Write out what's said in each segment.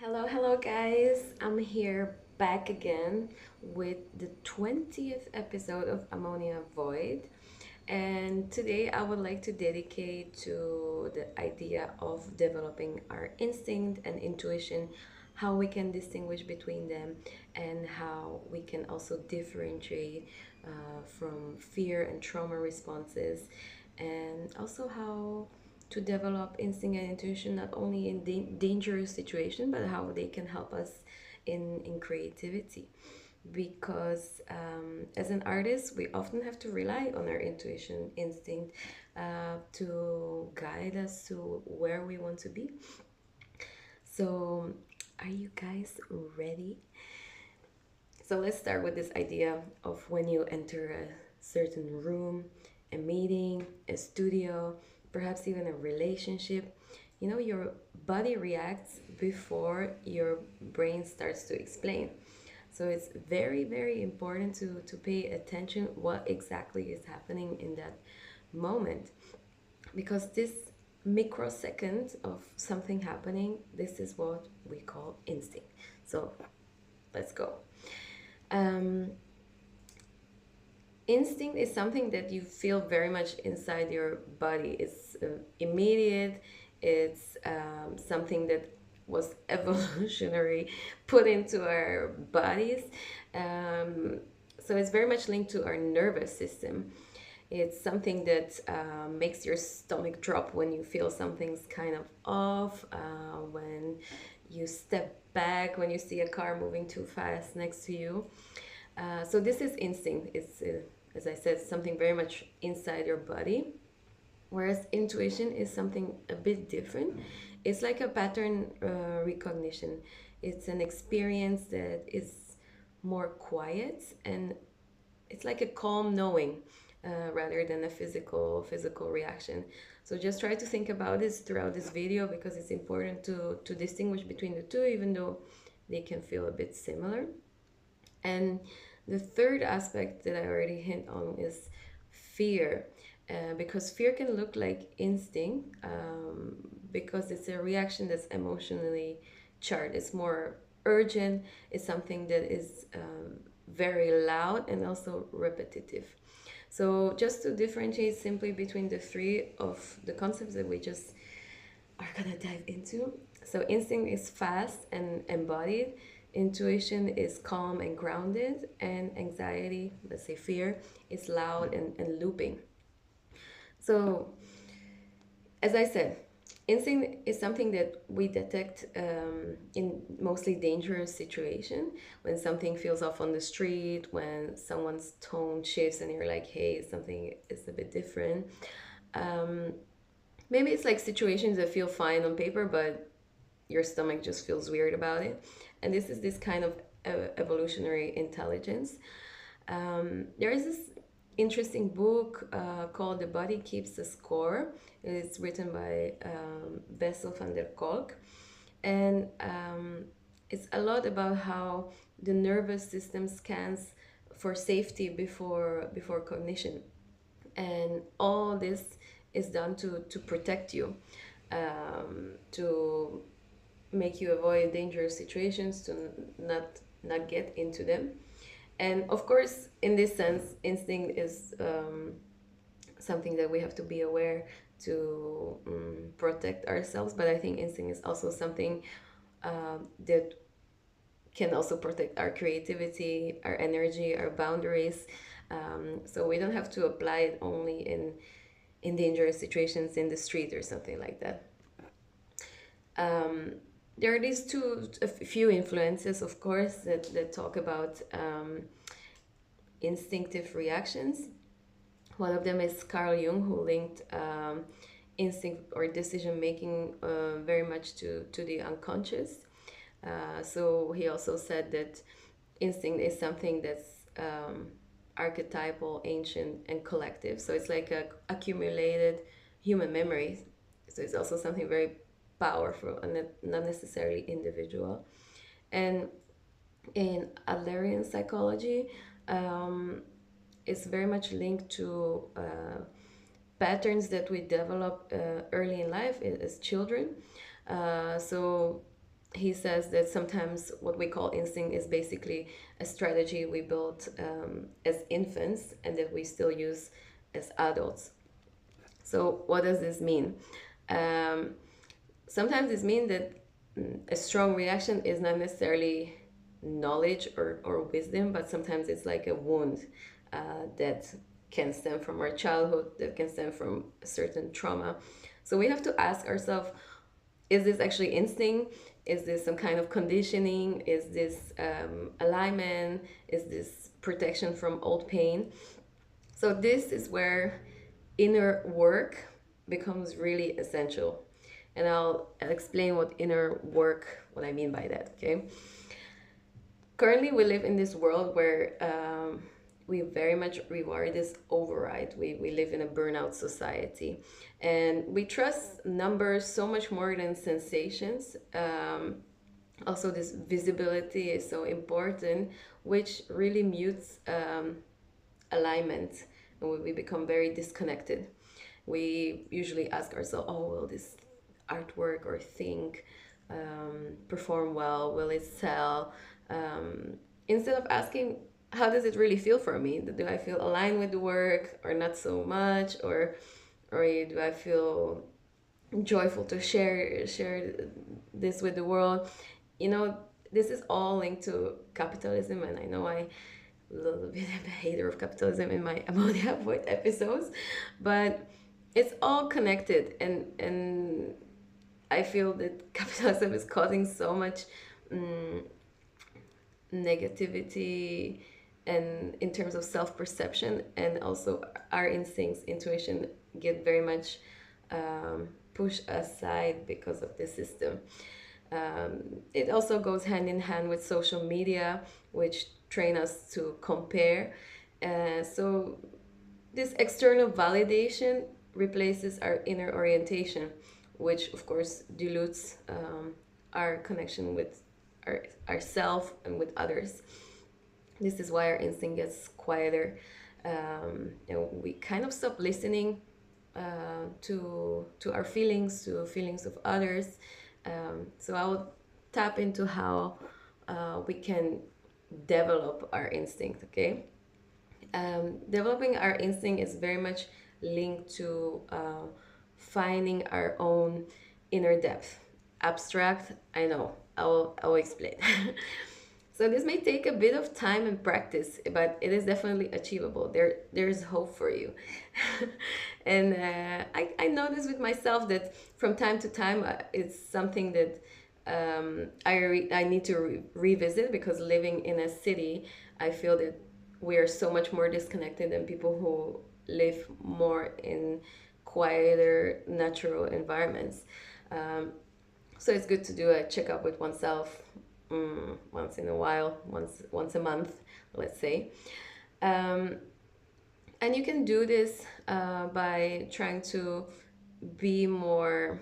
Hello guys. I'm here back again with the 20th episode of Ammonia Void. And today I would like to dedicate to the idea of developing our instinct and intuition, how we can distinguish between them, and how we can also differentiate from fear and trauma responses, and also how to develop instinct and intuition not only in dangerous situations but how they can help us in creativity, because as an artist we often have to rely on our intuition instinct to guide us to where we want to be. So are you guys ready? So let's start with this idea of when you enter a certain room, a meeting, a studio, perhaps even a relationship. You know, your body reacts before your brain starts to explain. So it's very important to pay attention what exactly is happening in that moment, because this microsecond of something happening, this is what we call instinct. So let's go. Um, Instinct is something that you feel very much inside your body. It's immediate. It's something that was evolutionary put into our bodies. Um, so it's very much linked to our nervous system. It's something that makes your stomach drop when you feel something's kind of off, when you step back, when you see a car moving too fast next to you. So this is instinct. It's, as I said, something very much inside your body. Whereas intuition is something a bit different. It's like a pattern recognition. It's an experience that is more quiet, and it's like a calm knowing rather than a physical reaction. So just try to think about this throughout this video, because it's important to distinguish between the two, even though they can feel a bit similar. And the third aspect that I already hint on is fear, because fear can look like instinct, because it's a reaction that's emotionally charged. It's more urgent. It's something that is very loud and also repetitive. So just to differentiate simply between the three of the concepts that we just are gonna dive into. So instinct is fast and embodied, intuition is calm and grounded, and anxiety, let's say fear, is loud and looping. So as I said, instinct is something that we detect in mostly dangerous situation, when something feels off on the street, when someone's tone shifts and you're like, hey, something is a bit different. Um, Maybe it's like situations that feel fine on paper, but your stomach just feels weird about it. And this is this kind of evolutionary intelligence. There is this interesting book called The Body Keeps the Score. It's written by Bessel van der Kolk. And it's a lot about how the nervous system scans for safety before cognition. And all this is done to protect you, to make you avoid dangerous situations, to not get into them. And of course, in this sense, instinct is something that we have to be aware to protect ourselves. But I think instinct is also something that can also protect our creativity, our energy, our boundaries. So we don't have to apply it only in dangerous situations in the street or something like that. There are these a few influences, of course, that talk about instinctive reactions. One of them is Carl Jung, who linked instinct or decision making very much to the unconscious. So he also said that instinct is something that's archetypal, ancient, and collective. So it's like a accumulated human memory. So it's also something very powerful and not necessarily individual. And in Adlerian psychology, it's very much linked to patterns that we develop early in life as children. So he says that sometimes what we call instinct is basically a strategy we built as infants and that we still use as adults. So what does this mean? Um, Sometimes this means that a strong reaction is not necessarily knowledge or wisdom, but sometimes it's like a wound that can stem from our childhood, that can stem from a certain trauma. So we have to ask ourselves, is this actually instinct? Is this some kind of conditioning? Is this alignment? Is this protection from old pain? So this is where inner work becomes really essential. And I'll explain what inner work, what I mean by that, okay? Currently, we live in this world where we very much reward this override. We live in a burnout society. And we trust numbers so much more than sensations. Also, this visibility is so important, which really mutes alignment. And we become very disconnected. We usually ask ourselves, oh, will this artwork or thing perform well? Will it sell? Instead of asking, how does it really feel for me? Do I feel aligned with the work or not so much? Or do I feel joyful to share this with the world? You know, this is all linked to capitalism, and I know I a little bit of a hater of capitalism in my Ammonia Void episodes, but it's all connected, and I feel that capitalism is causing so much negativity and in terms of self-perception, and also our instincts, intuition get very much pushed aside because of the system. It also goes hand in hand with social media, which train us to compare. So this external validation replaces our inner orientation, which of course dilutes our connection with ourself and with others. This is why our instinct gets quieter, and we kind of stop listening to our feelings, to feelings of others. So I will tap into how we can develop our instinct. Okay, developing our instinct is very much linked to finding our own inner depth. Abstract, I know. I will explain. So this may take a bit of time and practice, but it is definitely achievable. There's hope for you. And I know this with myself that from time to time it's something that I need to revisit, because living in a city, I feel that we are so much more disconnected than people who live more in quieter, natural environments. So it's good to do a checkup with oneself once in a while, once a month, let's say. Um, and you can do this by trying to be more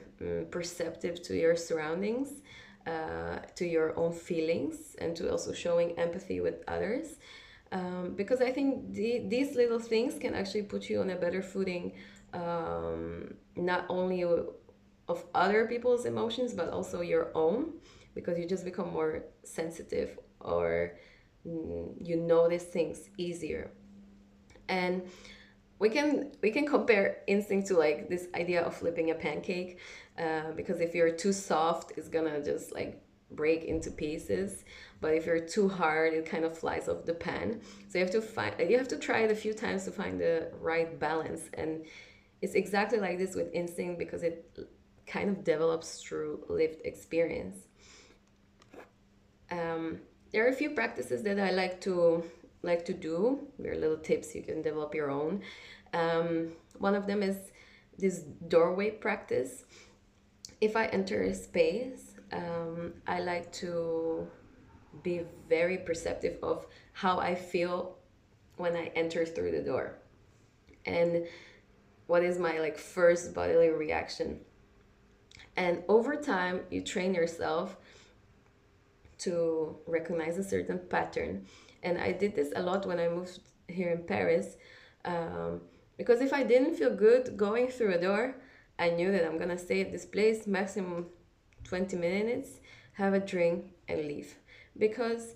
perceptive to your surroundings, to your own feelings, and to also showing empathy with others. Because I think these little things can actually put you on a better footing, not only of other people's emotions, but also your own, because you just become more sensitive, or you notice things easier. And we can compare instinct to like this idea of flipping a pancake, because if you're too soft, it's gonna just like break into pieces, but if you're too hard, it kind of flies off the pan. So you have to try it a few times to find the right balance. And it's exactly like this with instinct, because it kind of develops through lived experience. There are a few practices that I like to do. There are little tips you can develop your own. One of them is this doorway practice. If I enter a space, I like to be very perceptive of how I feel when I enter through the door, and what is my like first bodily reaction. And over time, you train yourself to recognize a certain pattern. And I did this a lot when I moved here in Paris, because if I didn't feel good going through a door, I knew that I'm gonna stay at this place maximum 20 minutes. have a drink, and leave. Because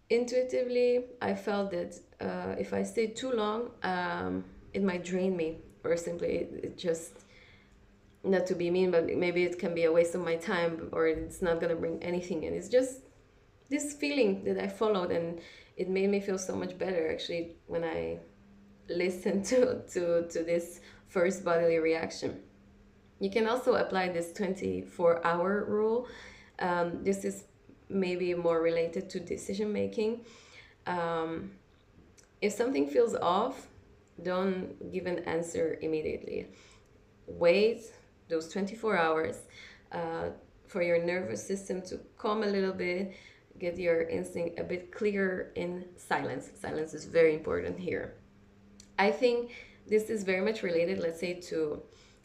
intuitively, I felt that if I stayed too long, it might drain me, or simply it just, not to be mean, but maybe it can be a waste of my time, or it's not gonna bring anything in. It's just this feeling that I followed, and it made me feel so much better actually when I listened to this first bodily reaction. You can also apply this 24-hour rule. This is maybe more related to decision making. Um, if something feels off, don't give an answer immediately. Wait those 24 hours uh, for your nervous system to calm a little bit, get your instinct a bit clearer in silence. Silence is very important here. I think this is very much related, let's say, to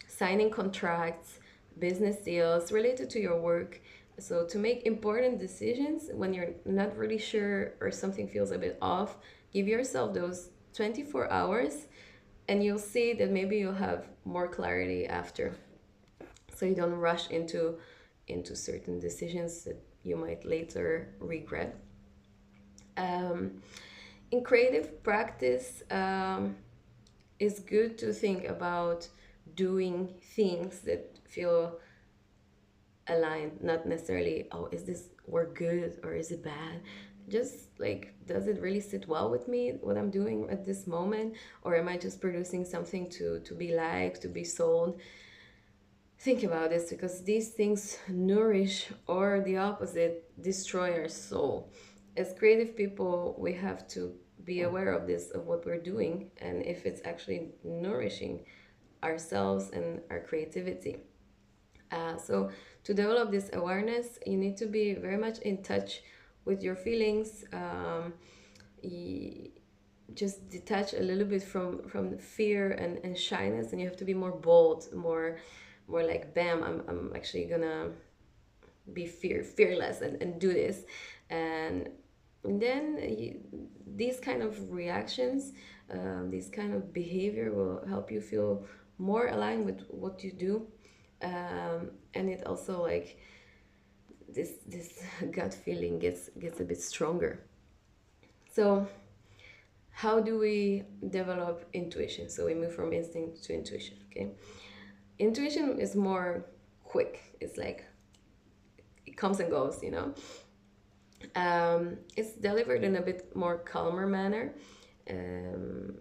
signing contracts, business deals related to your work. So, to make important decisions when you're not really sure or something feels a bit off, give yourself those 24 hours, and you'll see that maybe you'll have more clarity after. So you don't rush into certain decisions that you might later regret. Um, in creative practice, it's good to think about doing things that feel aligned, not necessarily, oh, is this work good or is it bad? Just like, does it really sit well with me, what I'm doing at this moment? Or am I just producing something to be liked, to be sold? Think about this, because these things nourish or the opposite, destroy our soul. As creative people, we have to be aware of this, of what we're doing, and if it's actually nourishing ourselves and our creativity. So, to develop this awareness, you need to be very much in touch with your feelings. Just detach a little bit from the fear and shyness, and you have to be more bold, more like, bam, I'm actually gonna be fearless and do this. And then these kind of reactions, this kind of behavior will help you feel more aligned with what you do. And it also, like, this gut feeling gets a bit stronger. So how do we develop intuition? So we move from instinct to intuition. Okay, intuition is more quick. It's like it comes and goes, you know. It's delivered in a bit more calmer manner, um,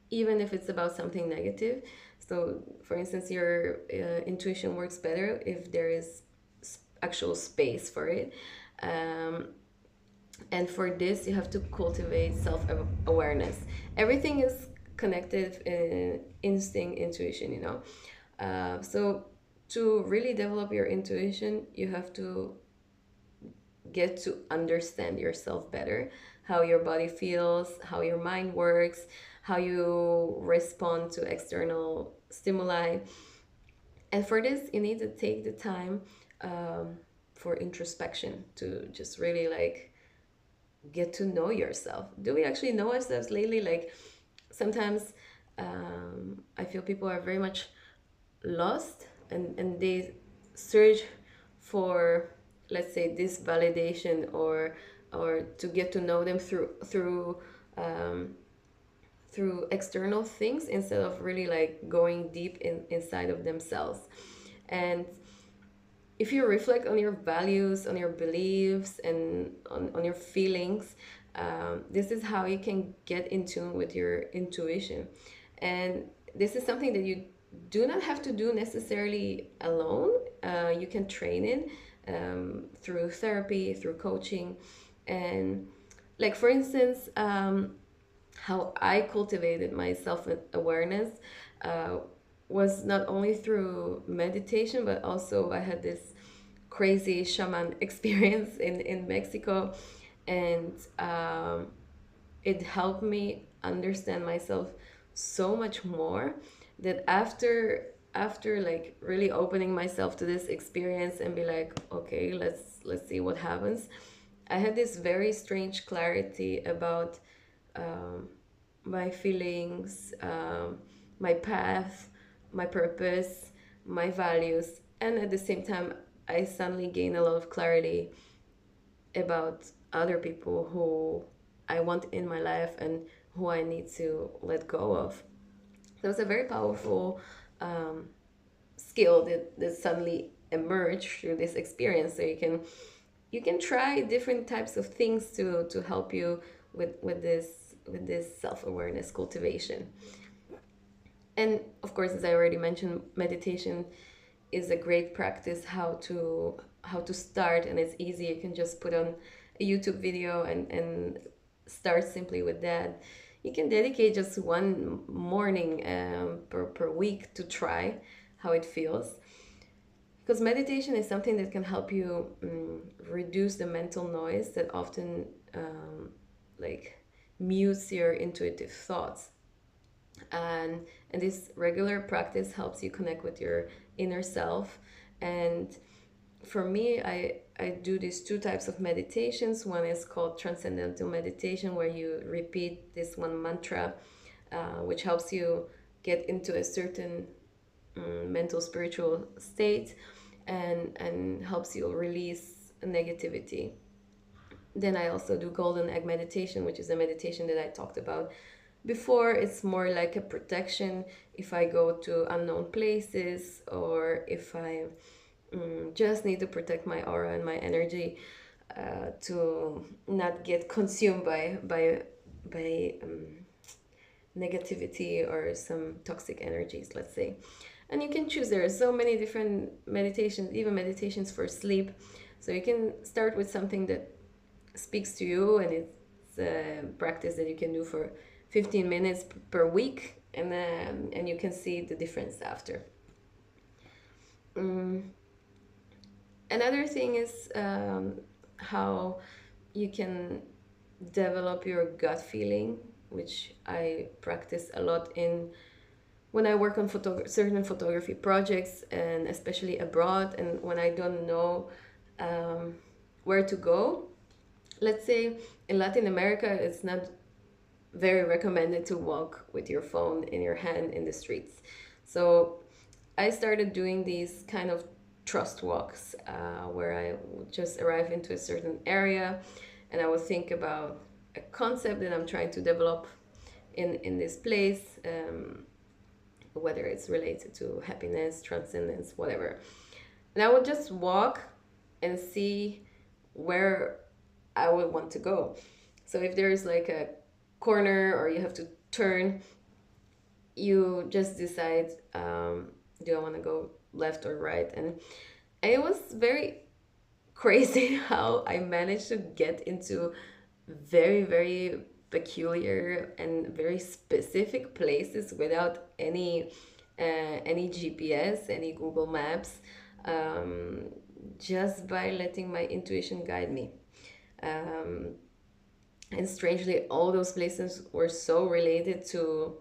even if it's about something negative. So, for instance, your intuition works better if there is actual space for it. Um, and for this, you have to cultivate self awareness. Everything is connected in instinct, intuition, you know. So, to really develop your intuition, you have to get to understand yourself better, how your body feels, how your mind works, how you respond to external stimuli. And for this, you need to take the time for introspection, to just really, like, get to know yourself. Do we actually know ourselves lately? Like, sometimes I feel people are very much lost, and they search for, let's say, this validation, or to get to know them um, through external things, instead of really, like, going deep inside of themselves. And if you reflect on your values, on your beliefs, and on your feelings, this is how you can get in tune with your intuition. And this is something that you do not have to do necessarily alone. You can train in through therapy, through coaching. And, like, for instance, how I cultivated my self awareness uh, was not only through meditation, but also I had this crazy shaman experience in Mexico. And it helped me understand myself so much more, that after like really opening myself to this experience and be like, okay, let's see what happens, I had this very strange clarity about um, my feelings, my path, my purpose, my values, and at the same time, I suddenly gain a lot of clarity about other people who I want in my life and who I need to let go of. So it's a very powerful skill that suddenly emerged through this experience. So you can try different types of things to help you with this self-awareness cultivation. And of course, as I already mentioned, meditation is a great practice how to start, and it's easy. You can just put on a YouTube video and start simply with that. You can dedicate just one morning per week to try how it feels, because meditation is something that can help you reduce the mental noise that often like mutes your intuitive thoughts. And this regular practice helps you connect with your inner self. And for me, I do these two types of meditations. One is called transcendental meditation, where you repeat this one mantra, which helps you get into a certain mental spiritual state, and helps you release negativity. Then I also do golden egg meditation, which is a meditation that I talked about before. It's more like a protection if I go to unknown places, or if I just need to protect my aura and my energy, to not get consumed by negativity or some toxic energies, let's say. And you can choose. There are so many different meditations, even meditations for sleep. So you can start with something that speaks to you, and it's a practice that you can do for 15 minutes per week, and you can see the difference after. Another thing is how you can develop your gut feeling, which I practice a lot in when I work on certain photography projects, and especially abroad, and when I don't know where to go. Let's say in Latin America, it's not very recommended to walk with your phone in your hand in the streets. So I started doing these kind of trust walks, where I would just arrive into a certain area, and I would think about a concept that I'm trying to develop in this place, whether it's related to happiness, transcendence, whatever. And I would just walk and see where I would want to go. So if there's like a corner or you have to turn, you just decide, do I want to go left or right? And it was very crazy how I managed to get into very, very peculiar and very specific places without any GPS, any Google Maps, just by letting my intuition guide me. Um, and strangely, all those places were so related to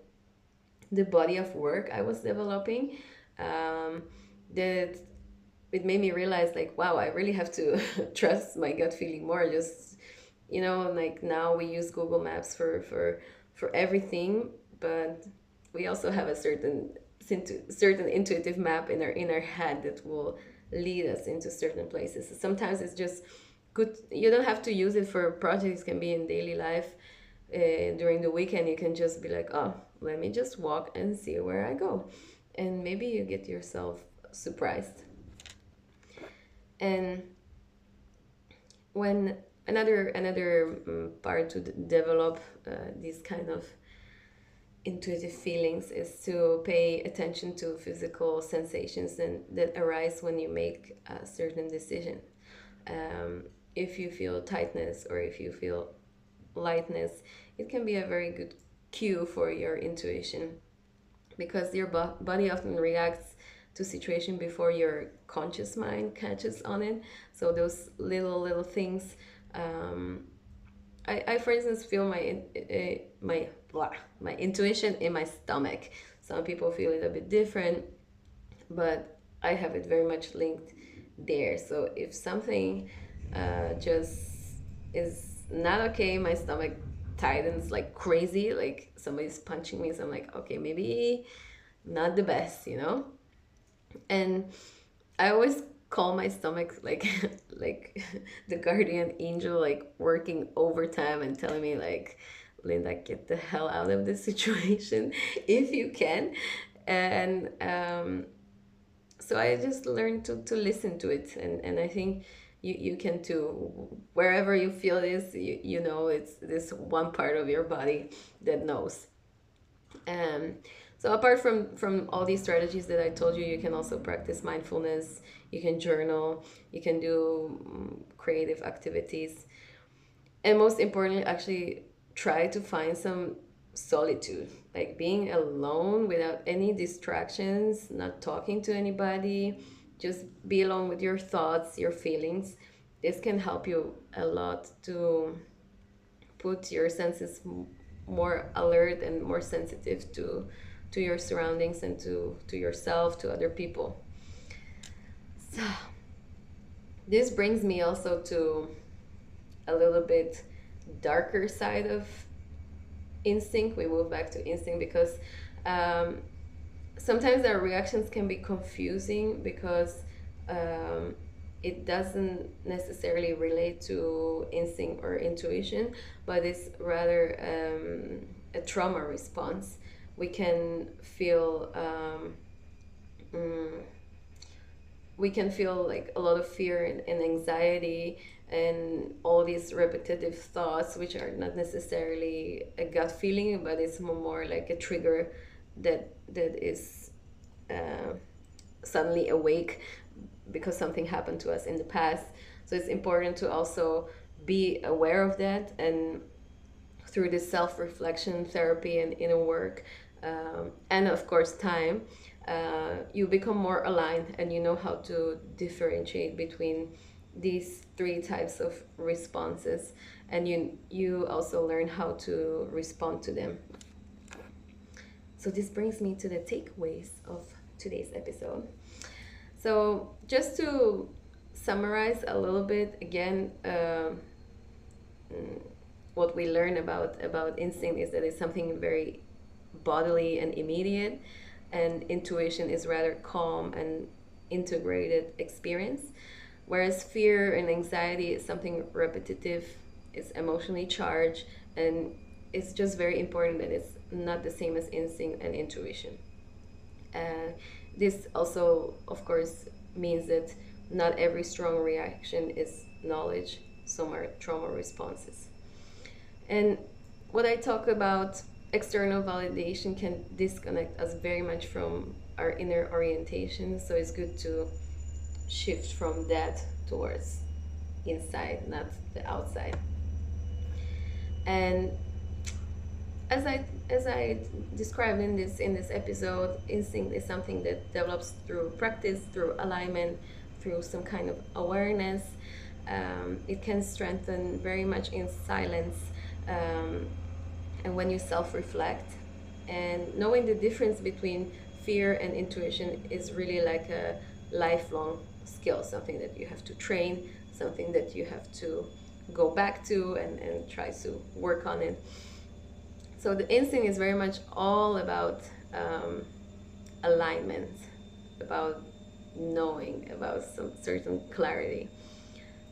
the body of work I was developing, that it made me realize, like, wow, I really have to trust my gut feeling more. Just, like, now we use Google Maps for everything, but we also have a certain intuitive map in our head that will lead us into certain places. Sometimes it's just good. You don't have to use it for projects. It can be in daily life. During the weekend, you can just be like, oh, let me just walk and see where I go, and maybe you get yourself surprised. And when another part to develop these kind of intuitive feelings is to pay attention to physical sensations that arise when you make a certain decision. If you feel tightness or if you feel lightness, it can be a very good cue for your intuition, because your body often reacts to situation before your conscious mind catches on it. So those little things, I for instance feel my intuition in my stomach. Some people feel it a bit different, but I have it very much linked there. So if something just is not okay, my stomach tightens like crazy, like somebody's punching me. So I'm like, okay, maybe not the best. And I always calm my stomach like like the guardian angel, like working overtime and telling me like, Linda, get the hell out of this situation if you can. And so I just learned to listen to it, and I think you can too. Wherever you feel this, you know it's this one part of your body that knows. um, so apart from all these strategies that I told you, you can also practice mindfulness, you can journal, you can do creative activities, and most importantly, actually try to find some solitude, like being alone without any distractions, not talking to anybody, just be alone with your thoughts, your feelings. This can help you a lot to put your senses more alert and more sensitive to your surroundings and to yourself, to other people. So this brings me also to a little bit darker side of instinct. We move back to instinct because um, sometimes our reactions can be confusing because um, it doesn't necessarily relate to instinct or intuition, but it's rather a trauma response. We can feel mm, we can feel like a lot of fear and anxiety and all these repetitive thoughts, which are not necessarily a gut feeling, but it's more like a trigger that is uh, suddenly awake because something happened to us in the past. So it's important to also be aware of that, and through this self-reflection therapy and inner work, and of course time, you become more aligned and you know how to differentiate between these three types of responses, and you also learn how to respond to them. So this brings me to the takeaways of today's episode. So just to summarize a little bit again, what we learn about instinct is that it's something very bodily and immediate, and intuition is rather calm and integrated experience, whereas fear and anxiety is something repetitive, it's emotionally charged, and it's just very important that it's not the same as instinct and intuition. uh, this also of course means that not every strong reaction is knowledge, some are trauma responses. And what I talk about, external validation can disconnect us very much from our inner orientation. So it's good to shift from that towards inside, not the outside. And as I described in this episode, instinct is something that develops through practice, through alignment, through some kind of awareness. It can strengthen very much in silence, um, and when you self-reflect, and knowing the difference between fear and intuition is really like a lifelong skill, something that you have to train, something that you have to go back to and try to work on it. So the instinct is very much all about alignment, about knowing, about some certain clarity.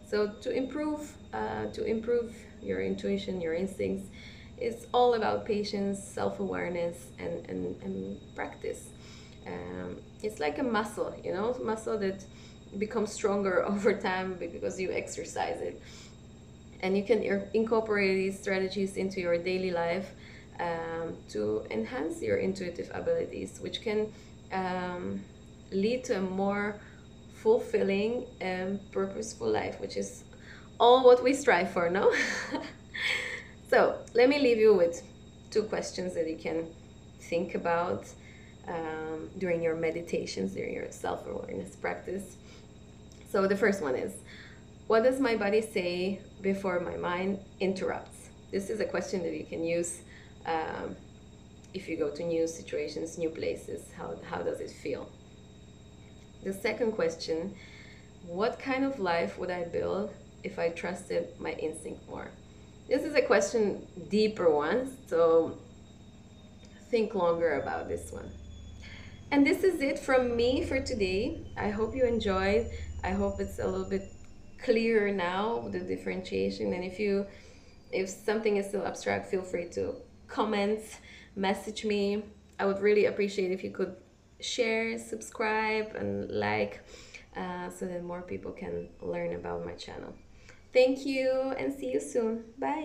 So to improve your intuition, your instincts, it's all about patience, self-awareness, and practice. It's like a muscle, muscle that becomes stronger over time because you exercise it. And you can incorporate these strategies into your daily life to enhance your intuitive abilities, which can lead to a more fulfilling and purposeful life, which is all what we strive for, no? So let me leave you with two questions that you can think about during your meditations, during your self-awareness practice. So the first one is, what does my body say before my mind interrupts? This is a question that you can use if you go to new situations, new places. How does it feel? The second question, what kind of life would I build if I trusted my instinct more? This is a question, deeper one, so think longer about this one. And this is it from me for today. I hope you enjoyed. I hope it's a little bit clearer now, the differentiation. And if something is still abstract, feel free to comment, message me. I would really appreciate if you could share, subscribe, and like, so that more people can learn about my channel. Thank you, and see you soon. Bye.